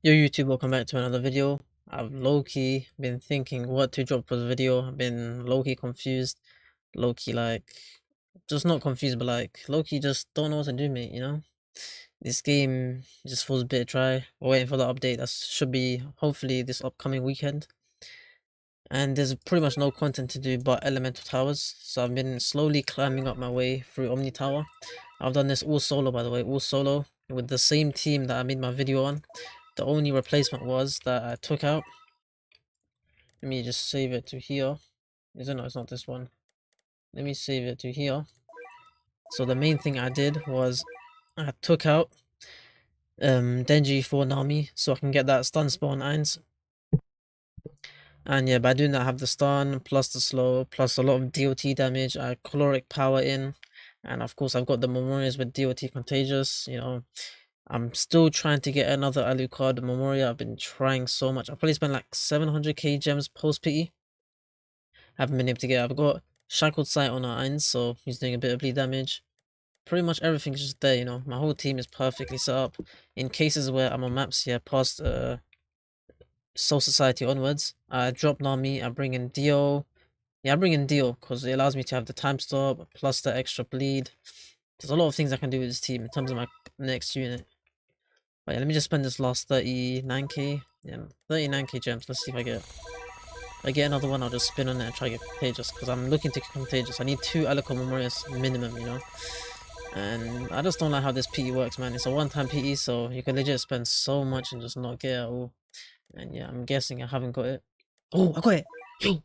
Yo YouTube, welcome back to another video. I've low-key been thinking what to drop for the video. I've been low-key confused. Low-key like just not confused but like low-key just don't know what to do, mate, you know? This game just feels a bit dry. We're waiting for the update that should be hopefully this upcoming weekend. And there's pretty much no content to do but elemental towers. So I've been slowly climbing up my way through Omni Tower. I've done this all solo, by the way, all solo with the same team that I made my video on. The only replacement was that I took out. Let me just save it to here. Is it? No, it's not this one. Let me save it to here. So the main thing I did was I took out Denji for Nami so I can get that stun spawn 1. And yeah, by doing that I have the stun plus the slow plus a lot of DOT damage. I caloric power in, and of course I've got the Memorias with DOT contagious, you know. I'm still trying to get another Alucard Memoria. I've been trying so much. I probably spent like 700k gems post pity. Haven't been able to get it. I've got Shackled Sight on our 1, so he's doing a bit of bleed damage. Pretty much everything's just there, you know. My whole team is perfectly set up. In cases where I'm on maps here past Soul Society onwards, I drop Nami, I bring in Dio. Yeah, I bring in Dio because it allows me to have the time stop plus the extra bleed. There's a lot of things I can do with this team in terms of my next unit. But yeah, let me just spend this last 39k. Yeah, 39k gems. Let's see if I get another one. I'll just spin on it and try to get contagious because I'm looking to get contagious. I need 2 Alico Memorias minimum, you know. And I just don't like how this PE works, man. It's a one-time PE, so you can legit spend so much and just not get it at all. And yeah, I'm guessing I haven't got it. Oh, I got it! Yo!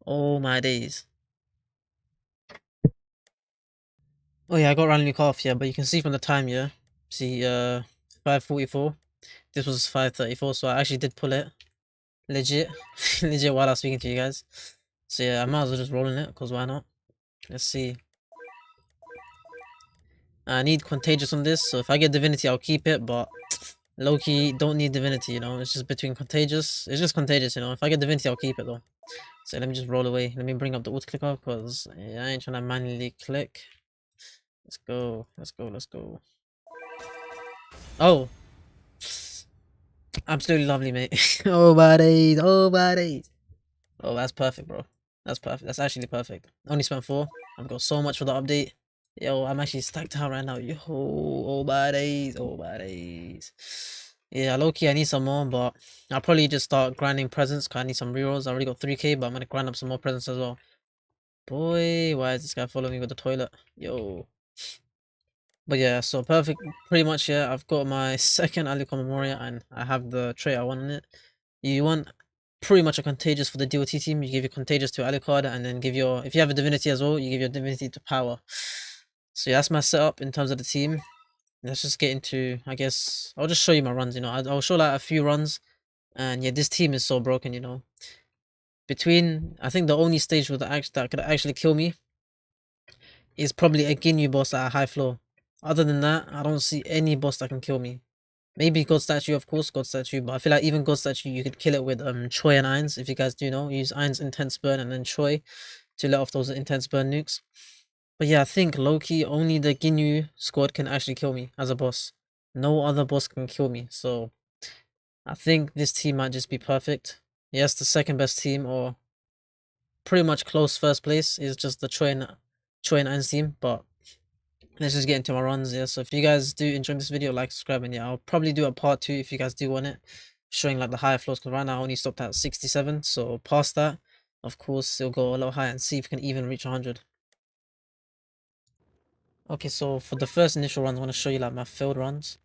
Oh my days. Oh yeah, I got randomly cut off, yeah, but you can see from the time, yeah. See, 5:44. This was 5:34, so I actually did pull it. Legit. Legit while I was speaking to you guys. So yeah, I might as well just roll in it, because why not? Let's see. I need Contagious on this, so if I get Divinity, I'll keep it, but low-key, don't need Divinity, you know? It's just between Contagious. It's just Contagious, you know? If I get Divinity, I'll keep it, though. So let me just roll away. Let me bring up the auto clicker, because I ain't trying to manually click. Let's go. Let's go. Let's go. Oh! Absolutely lovely, mate. Oh, buddies. Oh, buddies. Oh, that's perfect, bro. That's perfect. That's actually perfect. Only spent 4. I've got so much for the update. Yo, I'm actually stacked out right now. Yo, oh buddies, oh buddies. Yeah, low-key, I need some more, but I'll probably just start grinding presents because I need some rerolls. I already got 3k, but I'm gonna grind up some more presents as well. Boy, why is this guy following me with the toilet? Yo. But yeah, so perfect. Pretty much, yeah, I've got my second Alucard Memoria and I have the trait I want in it. You want pretty much a Contagious for the DOT team. You give your Contagious to Alucard and then give your, if you have a Divinity as well, you give your Divinity to Power. So yeah, that's my setup in terms of the team. Let's just get into, I guess, I'll just show you my runs, you know. I'll show like a few runs. And yeah, this team is so broken, you know. Between, I think the only stage that could actually kill me is probably a Ginyu boss at a high floor. Other than that, I don't see any boss that can kill me. Maybe God Statue, of course, God Statue, but I feel like even God Statue, you could kill it with Choi and Ainz, if you guys do know. Use Ainz Intense Burn and then Choi to let off those Intense Burn nukes. But yeah, I think low-key only the Ginyu squad can actually kill me as a boss. No other boss can kill me, so I think this team might just be perfect. Yes, the second best team, or pretty much close first place, is just the Choi and Ainz team, but let's just get into my runs, yeah. So if you guys do enjoy this video, like, subscribe, and yeah, I'll probably do a part 2 if you guys do want it, showing like the higher floors, because right now I only stopped at 67, so past that, of course, it'll go a lot higher and see if we can even reach 100. Okay, so for the first initial runs, I want to show you like my failed runs.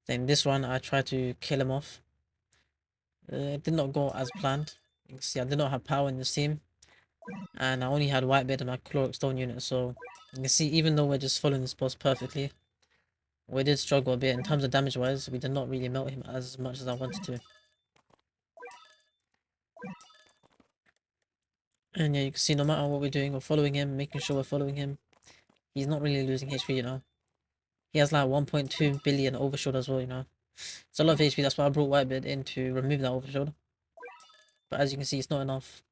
Then this run, I tried to kill him off. It did not go as planned. You can see I did not have power in this team. And I only had Whitebeard in my Caloric Stone unit, so you can see even though we're just following this boss perfectly, we did struggle a bit in terms of damage wise. We did not really melt him as much as I wanted to. And yeah, you can see no matter what we're doing, we're following him, making sure we're following him. He's not really losing HP, you know. He has like 1.2 billion overshield as well, you know. It's a lot of HP, that's why I brought Whitebeard in to remove that overshield. But as you can see, it's not enough.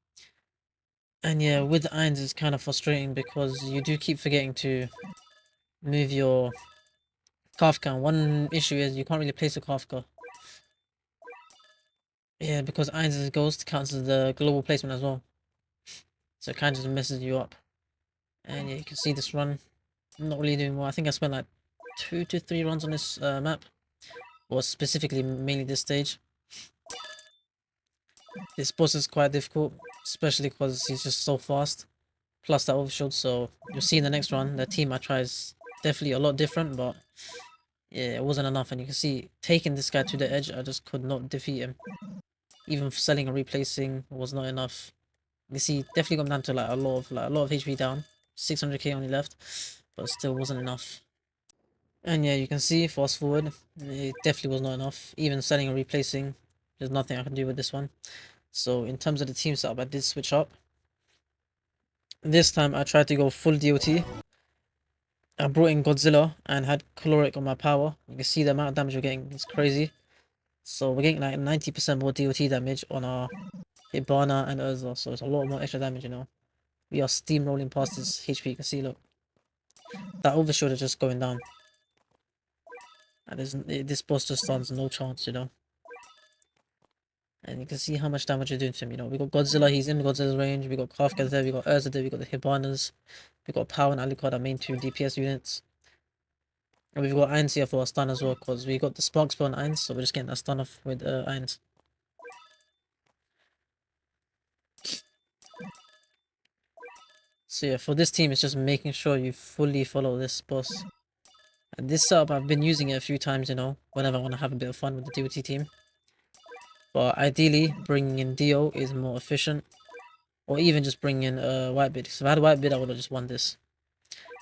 And yeah, with the irons it's kind of frustrating because you do keep forgetting to move your Kafka. One issue is you can't really place a Kafka. Yeah, because Ainz' Ghost counts as the global placement as well. So it kind of just messes you up. And yeah, you can see this run. I'm not really doing well. I think I spent like 2 to 3 runs on this map. Or specifically, mainly this stage. This boss is quite difficult, especially because he's just so fast. Plus that overshield, so you'll see in the next run, the team I try is definitely a lot different, but yeah, it wasn't enough. And you can see, taking this guy to the edge, I just could not defeat him. Even for selling and replacing was not enough. You see, definitely got down to like a lot of HP down. 600k only left, but still wasn't enough. And yeah, you can see, fast forward, it definitely was not enough. Even selling and replacing, there's nothing I can do with this one. So in terms of the team setup, I did switch up. This time I tried to go full DOT. I brought in Godzilla and had caloric on my power. You can see the amount of damage we're getting is crazy. So we're getting like 90% more DOT damage on our Hibana and Urza. So it's a lot more extra damage, you know. We are steamrolling past this HP. You can see, look. That overshield is just going down. And this boss just stands no chance, you know. And you can see how much damage you're doing to him, you know. We got Godzilla, he's in Godzilla's range. We got Kafka there, we got Urza there, we got the Hibanas. We got Power and Alucard, our main 2 DPS units. And we've got Irons here for a stun as well, because we got the Spark spell on Irons, so we're just getting that stun off with Irons. So yeah, for this team, it's just making sure you fully follow this boss. And this setup, I've been using it a few times, you know, whenever I want to have a bit of fun with the DOT team. But ideally, bringing in Dio is more efficient. Or even just bringing in Whitebeard. Because if I had Whitebeard, I would have just won this.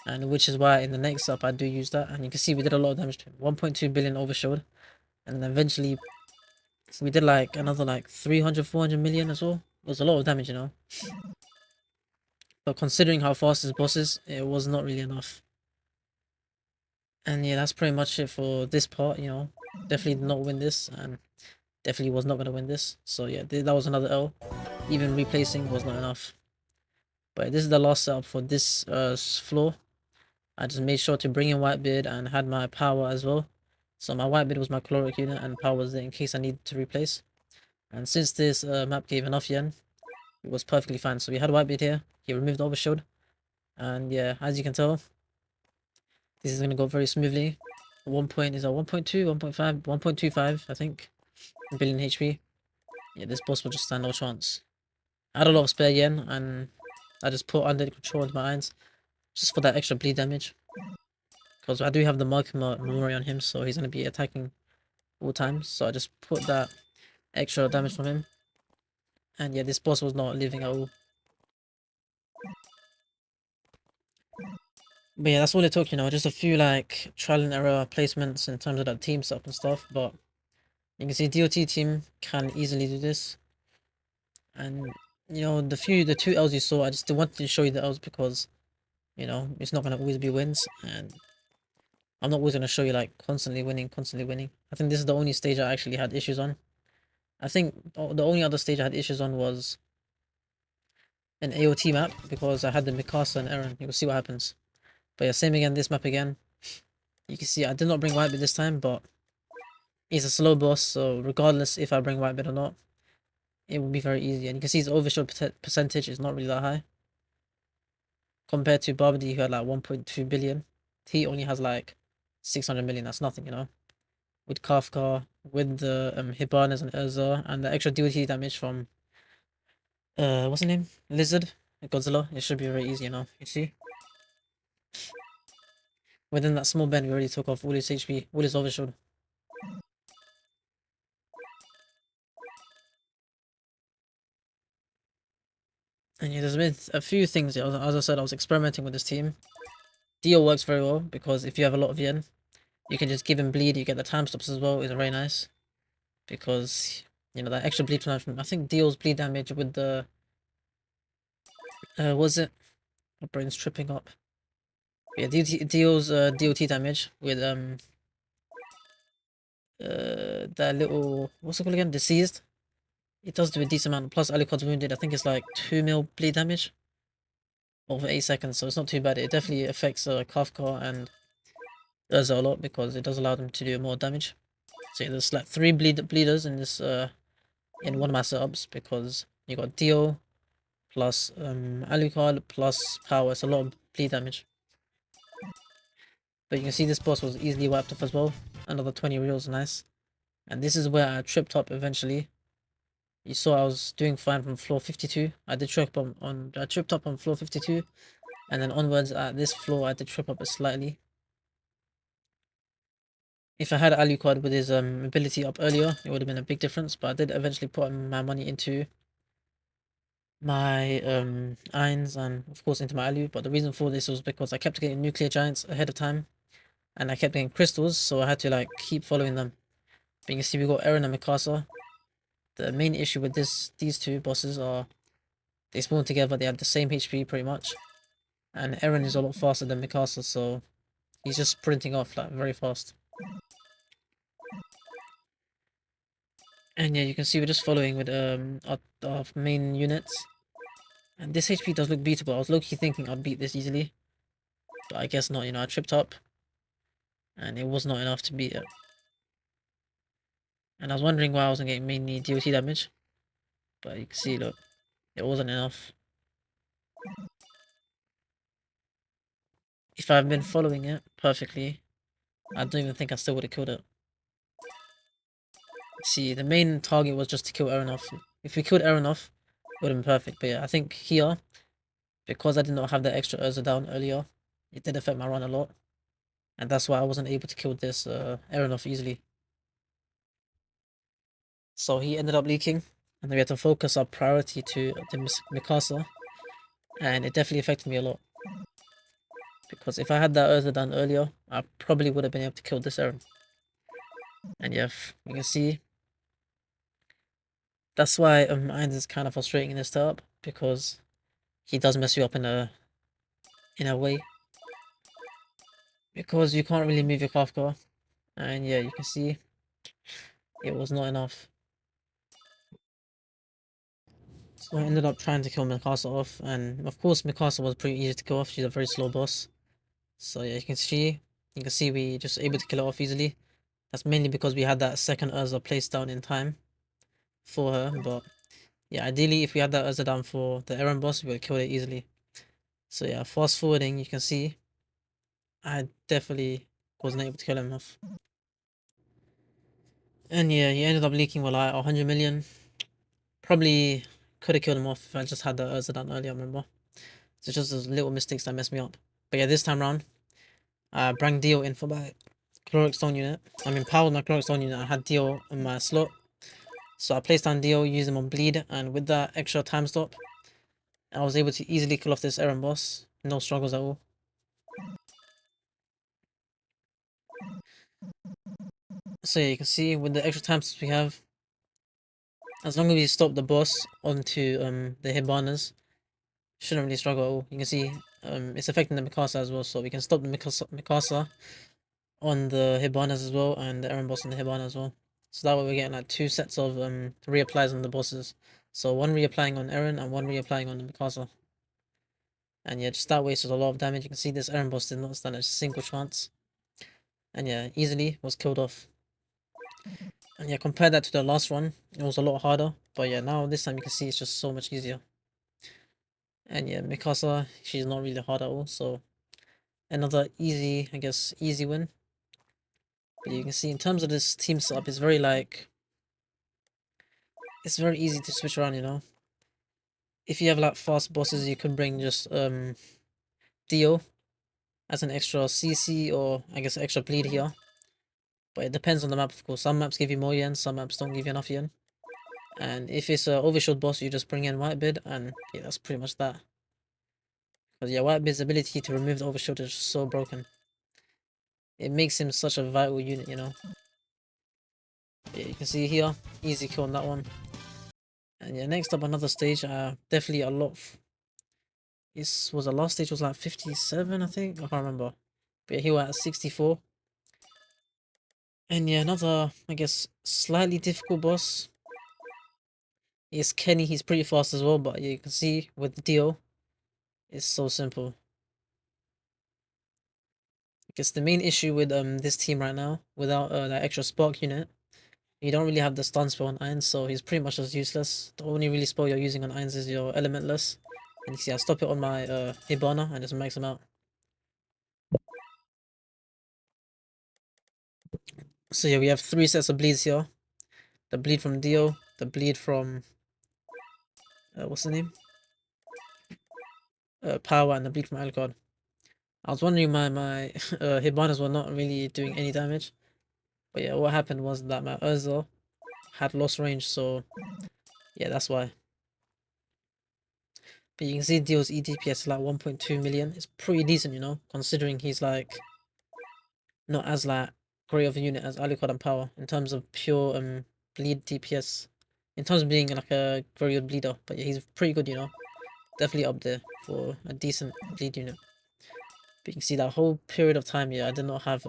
And which is why in the next up I do use that. And you can see we did a lot of damage to him. 1.2 billion overshield. And then eventually we did like another like 300, 400 million as well. It was a lot of damage, you know. But considering how fast this boss is, it was not really enough. And yeah, that's pretty much it for this part, you know. Definitely did not win this, and definitely was not going to win this. So yeah, that was another L. Even replacing was not enough. But this is the last setup for this floor. I just made sure to bring in Whitebeard and had my power as well. So my Whitebeard was my caloric unit and power was there in case I needed to replace. And since this map gave enough yen, it was perfectly fine. So we had Whitebeard here. He removed the overshield. And yeah, as you can tell, this is going to go very smoothly. 1 point is a 1.2, 1.5, 1.25, I think, billion HP. Yeah, this boss will just stand no chance. I had a lot of spare yen and I just put under control into my irons just for that extra bleed damage. Because I do have the Magma Memory on him, so he's going to be attacking all times. So I just put that extra damage from him. And yeah, this boss was not living at all. But yeah, that's all it took, you know, just a few like trial and error placements in terms of that team setup and stuff. But you can see DOT team can easily do this. And you know, the 2 L's you saw, I just wanted to show you the L's because, you know, it's not going to always be wins. And I'm not always going to show you like constantly winning, constantly winning. I think this is the only stage I actually had issues on. I think the only other stage I had issues on was an AOT map because I had the Mikasa and Eren. You'll see what happens. But yeah, same again, this map again. You can see I did not bring Whitebeard this time, but he's a slow boss, so regardless if I bring Whitebeard or not, it will be very easy. And you can see his overshield percentage is not really that high. Compared to Barbady, who had like 1.2 billion. He only has like 600 million, that's nothing, you know. With Kafka, with the Hibanas and Urza, and the extra DOT damage from what's his name? Lizard, Godzilla. It should be very easy, you know. You see, within that small bend, we already took off all his HP, all his overshield. And yeah, there's been a few things. As I said, I was experimenting with this team. Dio works very well because if you have a lot of yen, you can just give him bleed. You get the time stops as well. Is very nice because you know that extra bleed from. I think Dio's bleed damage with the was it? My brain's tripping up. Yeah, Dio's DOT damage with that little, what's it called again? Deceased. It does do a decent amount. Plus Alucard's wounded. I think it's like 2 mil bleed damage over 8 seconds, so it's not too bad. It definitely affects Kafka and Urza a lot because it does allow them to do more damage. So yeah, there's like 3 bleeders in this in one of my setups because you got Dio plus Alucard plus power. It's a lot of bleed damage. But you can see this boss was easily wiped off as well. Another 20 reels, nice. And this is where I tripped up eventually. You saw I was doing fine from floor 52. I did trip up I tripped up on floor 52, and then onwards at this floor I did trip up slightly. If I had Alucard with his ability up earlier, it would have been a big difference. But I did eventually put my money into my irons and of course into my Alu. But the reason for this was because I kept getting nuclear giants ahead of time, and I kept getting crystals, so I had to like keep following them. But you can see we got Eren and Mikasa. The main issue with these two bosses are they spawn together, they have the same HP pretty much. And Eren is a lot faster than Mikasa, so he's just sprinting off like very fast. And yeah, you can see we're just following with our main units. And this HP does look beatable. I was low-key thinking I'd beat this easily. But I guess not, you know, I tripped up. And it was not enough to beat it. And I was wondering why I wasn't getting mainly DOT damage. But you can see, look, it wasn't enough. If I've been following it perfectly, I don't even think I still would have killed it. See, the main target was just to kill Eren off. If we killed Eren off, it would have been perfect. But yeah, I think here, because I did not have the extra Urza down earlier, it did affect my run a lot. And that's why I wasn't able to kill this Eren off easily. So he ended up leaking, and then we had to focus our priority to the Mikasa. And it definitely affected me a lot. Because if I had that Urza down earlier, I probably would have been able to kill this Eren. And yeah, you can see that's why Irons is kind of frustrating in this setup, because he does mess you up in a way. Because you can't really move your Kafka. And yeah, you can see it was not enough. So I ended up trying to kill Mikasa off, and of course Mikasa was pretty easy to kill off. She's a very slow boss. So yeah, you can see we just able to kill her off easily. That's mainly because we had that second Urza placed down in time for her. But yeah, ideally if we had that Urza down for the Eren boss, we would have killed it easily. So yeah, fast forwarding, you can see I definitely wasn't able to kill him off. And yeah, he ended up leaking with like 100 million. Probably could have killed him off if I just had the Urza down earlier, remember? So it's just those little mistakes that messed me up. But yeah, this time round, I brought Dio in for my Chloric Stone unit. I mean, powered my Chloric Stone unit. I had Dio in my slot. So I placed down Dio, used him on bleed, and with that extra time stop, I was able to easily kill off this Eren boss. No struggles at all. So yeah, you can see with the extra time stops we have, as long as we stop the boss onto the Hibanas, shouldn't really struggle at all. You can see it's affecting the Mikasa as well, so we can stop the Mikasa on the Hibanas as well, and the Eren boss on the Hibana as well. So that way we're getting like 2 sets of reapplies on the bosses. So one reapplying on Eren and one reapplying on the Mikasa. And yeah, just that wasted a lot of damage. You can see this Eren boss did not stand a single chance. And yeah, easily was killed off. And yeah, compare that to the last one, it was a lot harder. But yeah, now this time you can see it's just so much easier. And yeah, Mikasa, she's not really hard at all, so another easy, I guess, easy win. But you can see in terms of this team setup, it's very like, it's very easy to switch around, you know. If you have like fast bosses, you can bring just Dio as an extra CC or I guess extra bleed here. But it depends on the map, of course. Some maps give you more yen, some maps don't give you enough yen. And if it's an overshot boss, you just bring in Whitebeard, and yeah, that's pretty much that. Because yeah, Whitebeard's ability to remove the overshot is just so broken. It makes him such a vital unit, you know. Yeah, you can see here, easy kill on that one. And yeah, next up another stage, definitely a lot. This was the last stage was like 57, I think. I can't remember. But yeah, he was at 64. And yeah, another, I guess, slightly difficult boss is Kenny. He's pretty fast as well, but yeah, you can see with the deal, it's so simple. Because the main issue with this team right now, without that extra spark unit, you don't really have the stun spell on Irons, so he's pretty much just useless. The only really spell you're using on Irons is your Elementless. And you see I stop it on my Hibana and just max him out. So yeah, we have 3 sets of bleeds here. The bleed from Dio, the bleed from what's the name? Power, and the bleed from Alucard. I was wondering my Hibanas were not really doing any damage. But yeah, what happened was that my Urza had lost range, so yeah, that's why. But you can see Dio's EDPS is like 1.2 million. It's pretty decent, you know, considering he's like not as like great of a unit as Alucard and Power in terms of pure bleed DPS. In terms of being like a very good bleeder, but yeah, he's pretty good, you know. Definitely up there for a decent bleed unit. But you can see that whole period of time, yeah, I did not have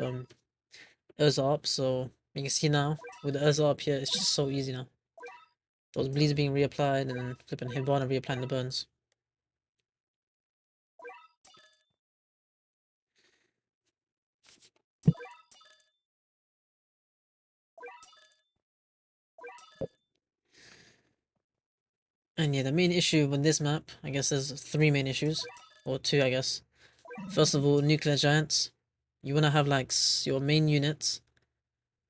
Urza up, so you can see now with the Urza up here, it's just so easy now. Those bleeds being reapplied and then flipping Hibana reapplying the burns. And yeah, the main issue with this map, I guess there's 3 main issues. Or 2, I guess. First of all, nuclear giants. You want to have like your main units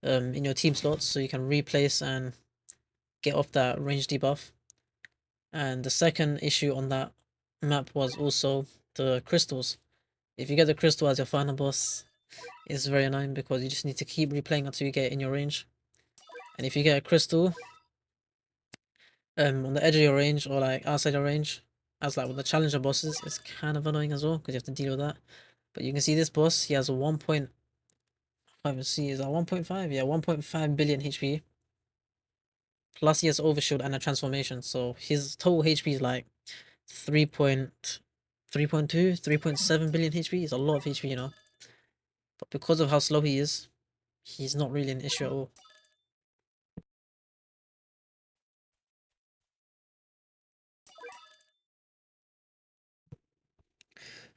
in your team slots so you can replace and get off that range debuff. And the second issue on that map was also the crystals. If you get the crystal as your final boss, it's very annoying because you just need to keep replaying until you get it in your range. And if you get a crystal on the edge of your range or like outside your range, as like with the challenger bosses, it's kind of annoying as well because you have to deal with that. But you can see this boss, he has a 1. I can't even see, is that 1.5? Yeah, 1.5 billion HP. Plus he has overshield and a transformation, so his total HP is like 3.2, 3.7 billion HP. It's a lot of HP, you know. But because of how slow he is, he's not really an issue at all.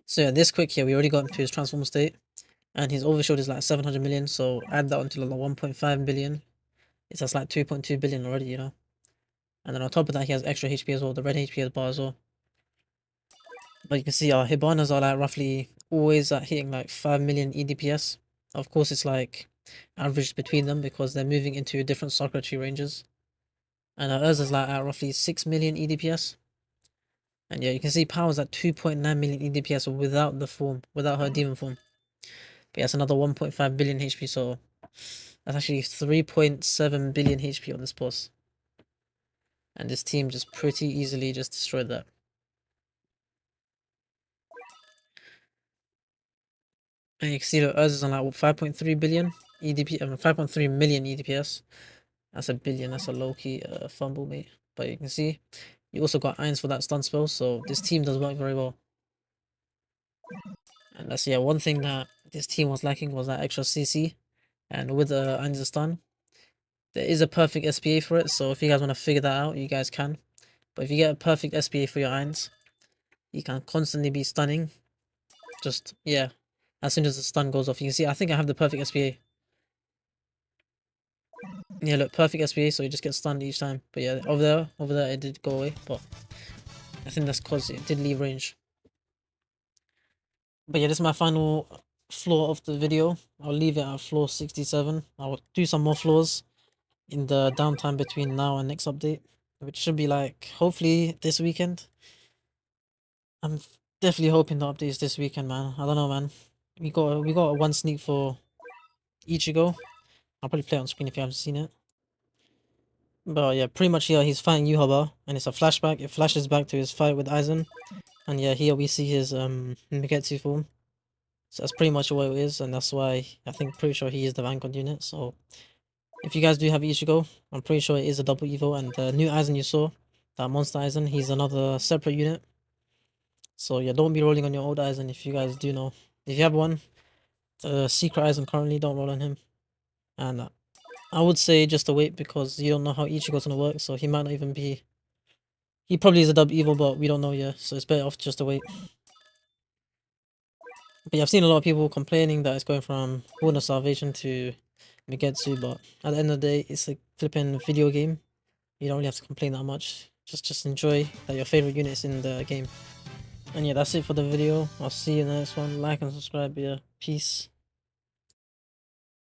So yeah, this quick here, we already got him to his transform state. And his overshield is like 700 million, so add that onto like 1.5 billion. It's just like 2.2 billion already, you know. And then on top of that, he has extra HP as well, the red HP bar as well. But you can see our Hibanas are like roughly always at hitting like 5 million EDPS. Of course, it's like averaged between them because they're moving into different Sakura tree ranges. And our Urza's like at roughly 6 million EDPS. And yeah, you can see Power's at 2.9 million EDPS without the form, without her demon form. But yeah, it's another 1.5 billion HP, so that's actually 3.7 billion HP on this boss. And this team just pretty easily just destroyed that. And you can see the Urza's on like 5.3 billion EDP, 5.3 million EDPS. That's a billion, that's a low-key fumble, mate. But you can see, you also got Irons for that stun spell, so this team does work very well. And that's, yeah, one thing that this team was lacking was that extra CC. And with the Irons stun, there is a perfect SPA for it, so if you guys want to figure that out, you guys can. But if you get a perfect SPA for your Irons, you can constantly be stunning. Just, yeah, as soon as the stun goes off. You can see, I think I have the perfect SPA. Yeah, look, perfect SPA, so you just get stunned each time. But yeah, over there, it did go away, but I think that's because it did leave range. But yeah, this is my final floor of the video. I'll leave it at floor 67. I'll do some more floors in the downtime between now and next update, which should be like, hopefully this weekend. I'm definitely hoping the update is this weekend, man. I don't know, man. We got one sneak for Ichigo. I'll probably play it on screen if you haven't seen it. But yeah, pretty much here he's fighting Yuhaba, and it's a flashback. It flashes back to his fight with Aizen. And yeah, here we see his Migetsu form. So that's pretty much what it is, and that's why I think pretty sure he is the Vanguard unit. So if you guys do have Ichigo, I'm pretty sure it is a double evo, and the new Aizen you saw, that monster Aizen, he's another separate unit. So yeah, don't be rolling on your old Aizen if you guys do know. If you have one, the secret Aizen currently, don't roll on him. And I would say just to wait because you don't know how Ichigo's gonna work, so he might not even be. He probably is a double evo, but we don't know yet, so it's better off just to wait. But yeah, I've seen a lot of people complaining that it's going from Horn of Salvation to Megetsu, but at the end of the day, it's a flipping video game. You don't really have to complain that much. Just enjoy that your favorite unit is in the game. And yeah, that's it for the video. I'll see you in the next one. Like and subscribe. Yeah, peace.